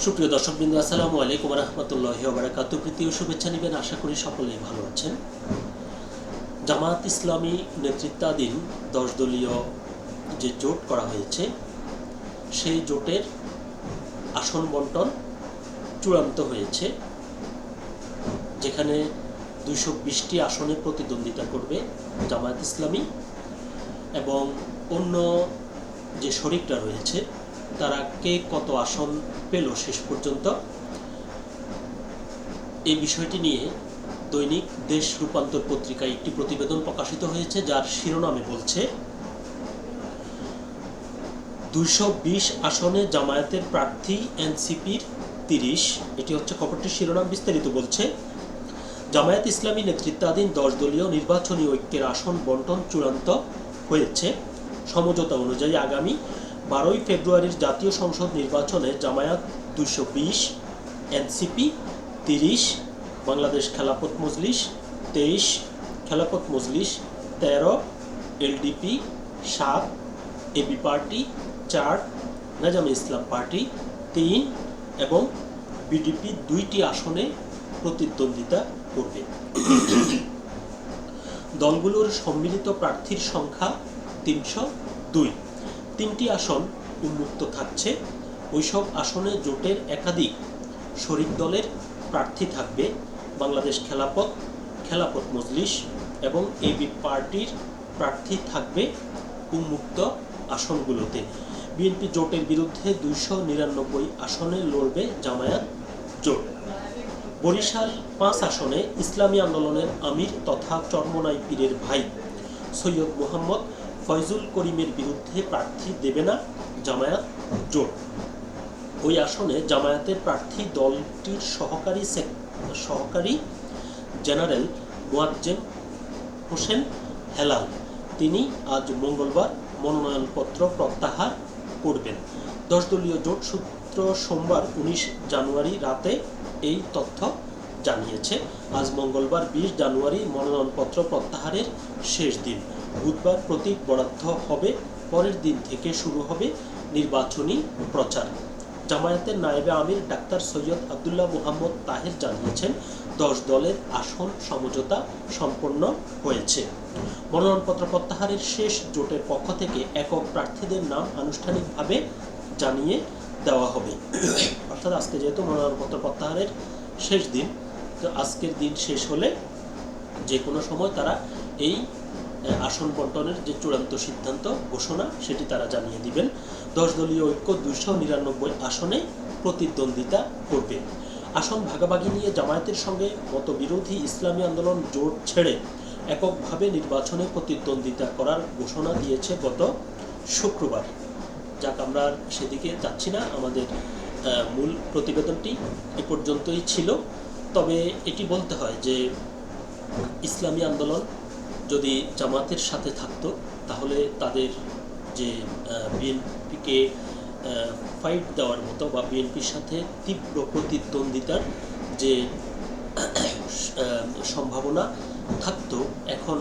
সুপ্রিয় দর্শকবৃন্দ, আসসালামু আলাইকুম রহমতুল্লাহি ওয়া বারাকাতুহু। প্রীতি ও শুভেচ্ছা নেবেন, আশা করি সকলেই ভালো আছেন। জামায়াত ইসলামী নেতৃত্বাধীন 10 দলীয় যে জোট করা হয়েছে, সেই জোটের আসন বন্টন চূড়ান্ত হয়েছে, যেখানে 220টি আসনে প্রতিদ্বন্দ্বিতা করবে জামায়াত ইসলামী এবং অন্য যে শরিকরা রয়েছে তারা কে কত আসন পেল শেষ পর্যন্ত, এই বিষয়টি নিয়ে দৈনিক দেশ রূপান্তর পত্রিকায় একটি প্রতিবেদন প্রকাশিত হয়েছে, যার শিরোনামে বলছে 220 আসনে জামায়াতের প্রার্থী এনসিপির 30। এটি হচ্ছে খবরটির শিরোনাম। বিস্তারিত বলছে, জামায়াত ইসলামী নেতৃত্বাধীন 10 দলীয় নির্বাচনী ঐক্যের আসন বন্টন চূড়ান্ত হয়েছে। সমঝোতা অনুযায়ী আগামী 12 ফেব্রুয়ারির জাতীয় সংসদ নির্বাচনে Jamaat 220, NCP 30, Bangladesh Khelafat Majlis 23, Khelafat Majlis 13, LDP 7, AB party 4, Nizam-e ইসলাম পার্টি 3 এবং বিডিপি 2টি আসনে প্রতিদ্বন্দ্বিতা করবে। দলগুলোর সম্মিলিত প্রার্থীর সংখ্যা 302। 3টি আসন উন্মুক্ত থাকছে। ওইসব আসনে জোটের একাধিক শরিক দলের প্রার্থী থাকবে। বাংলাদেশ খেলাফত মজলিস এবং এবি পার্টির প্রার্থী থাকবে উন্মুক্ত আসনগুলোতে। বিএনপি জোটের বিরুদ্ধে 299 আসনে লড়বে জামায়াত জোট। বরিশাল 5 আসনে ইসলামী আন্দোলনের আমির তথা চরমোনাই পীরের ভাই সৈয়দ মোহাম্মদ ফয়জুল করিমের বিরুদ্ধে প্রার্থী দেবে না জামায়াত জোট। ওই আসনে জামায়াতের প্রার্থী দলটির সহকারী জেনারেল মোয়াজ্জেম হোসেন হেলাল। তিনি আজ মঙ্গলবার মনোনয়নপত্র প্রত্যাহার করবেন। 10 দলীয় জোট সূত্র সোমবার 19 জানুয়ারি রাতে এই তথ্য জানিয়েছে। আজ মঙ্গলবার 20 জানুয়ারি মনোনয়নপত্র প্রত্যাহারের শেষ দিন। বুধবার প্রতীক বরাদ্দ হবে। পরের দিন থেকে শুরু হবে নির্বাচনী প্রচার। জামায়াতের নায়েবে আমির ডাক্তার সৈয়দ আবদুল্লাহ মোহাম্মদ তাহের জানিয়েছেন, 10 দলের আসন সমঝোতা সম্পন্ন হয়েছে। মনোনয়নপত্র প্রত্যাহারের শেষ জোটের পক্ষ থেকে একক প্রার্থীদের নাম আনুষ্ঠানিকভাবে জানিয়ে দেওয়া হবে। অর্থাৎ আজকে যেহেতু মনোনয়নপত্র প্রত্যাহারের শেষ দিন, তো আজকের দিন শেষ হলে যে কোনো সময় তারা এই আসন বন্টনের যে চূড়ান্ত সিদ্ধান্ত ঘোষণা সেটি তারা জানিয়ে দিবেন। 10 দলীয় ঐক্য 299 আসনে প্রতিদ্বন্দ্বিতা করবে। আসন ভাগাভাগি নিয়ে জামায়াতের সঙ্গে মতবিরোধী ইসলামী আন্দোলন জোট ছেড়ে এককভাবে নির্বাচনে প্রতিদ্বন্দ্বিতা করার ঘোষণা দিয়েছে গত শুক্রবার। যাক, আমরা সেদিকে যাচ্ছি না, আমাদের মূল প্রতিবেদনটি এ পর্যন্তই ছিল। তবে এটি বলতে হয় যে ইসলামী আন্দোলন যদি জামাতের সাথে থাকতো, তাহলে তাদের যে বিএনপিকে ফাইট দেওয়ার মতো বা বিএনপির সাথে তীব্র প্রতিদ্বন্দ্বিতার যে সম্ভাবনা থাকতো, এখন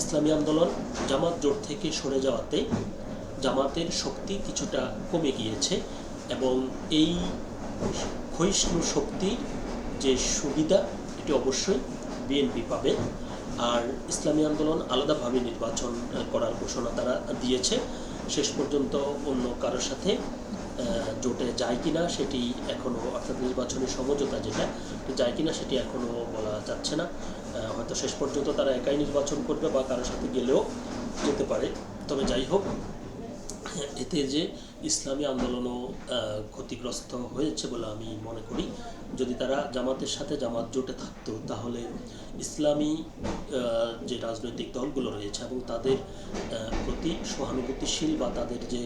ইসলামী আন্দোলন জামাত জোট থেকে সরে যাওয়াতে জামাতের শক্তি কিছুটা কমে গিয়েছে এবং এই ক্ষয়িষ্ণু শক্তির যে সুবিধা এটি অবশ্যই বিএনপি পাবে। আর ইসলামী আন্দোলন আলাদাভাবে নির্বাচন করার ঘোষণা তারা দিয়েছে। শেষ পর্যন্ত অন্য কারোর সাথে জোটে যায় কিনা সেটি এখনও, অর্থাৎ নির্বাচনী সমঝোতা যেটা যায় কিনা সেটি এখনও বলা যাচ্ছে না। হয়তো শেষ পর্যন্ত তারা একাই নির্বাচন করবে বা কারোর সাথে গেলেও যেতে পারে। তবে যাই হোক, এতে যে ইসলামী আন্দোলনও ক্ষতিগ্রস্ত হয়েছে বলে আমি মনে করি। যদি তারা জামাতের সাথে জামাত জোটে থাকতো, তাহলে ইসলামী যে রাজনৈতিক দলগুলো রয়েছে এবং তাদের প্রতি সহানুভূতিশীল বা তাদের যে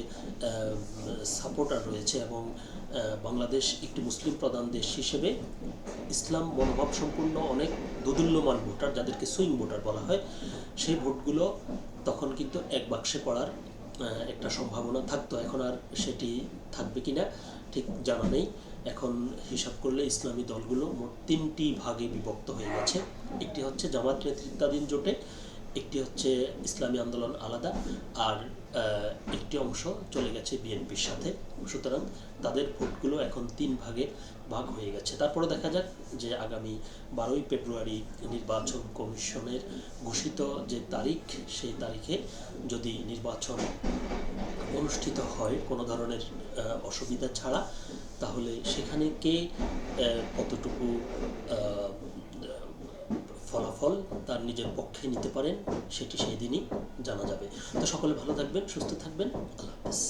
সাপোর্টার রয়েছে, এবং বাংলাদেশ একটি মুসলিম প্রধান দেশ হিসেবে ইসলাম মনোভাব সম্পূর্ণ অনেক দোদুল্যমান ভোটার, যাদেরকে সুইং ভোটার বলা হয়, সেই ভোটগুলো তখন কিন্তু এক বাক্সে পড়ার একটা সম্ভাবনা থাকতো। এখন আর সেটি থাকবে কিনা ঠিক জানা নেই। এখন হিসাব করলে ইসলামী দলগুলো মোট 3টি ভাগে বিভক্ত হয়ে গেছে। একটি হচ্ছে জামাত নেতৃত্বাধীন জোটে, একটি হচ্ছে ইসলামী আন্দোলন আলাদা, আর একটি অংশ চলে গেছে বিএনপির সাথে। সুতরাং তাদের ভোটগুলো এখন 3 ভাগে ভাগ হয়ে গেছে। তারপরে দেখা যাক যে আগামী 12ই ফেব্রুয়ারি নির্বাচন কমিশনের ঘোষিত যে তারিখ, সেই তারিখে যদি নির্বাচন অনুষ্ঠিত হয় কোনো ধরনের অসুবিধা ছাড়া, তাহলে সেখানে কে কতটুকু ফলাফল তার নিজের পক্ষে নিতে পারেন সেটি সেই দিনই জানা যাবে। তো সকলে ভালো থাকবেন, সুস্থ থাকবেন। আল্লাহ হাফেজ।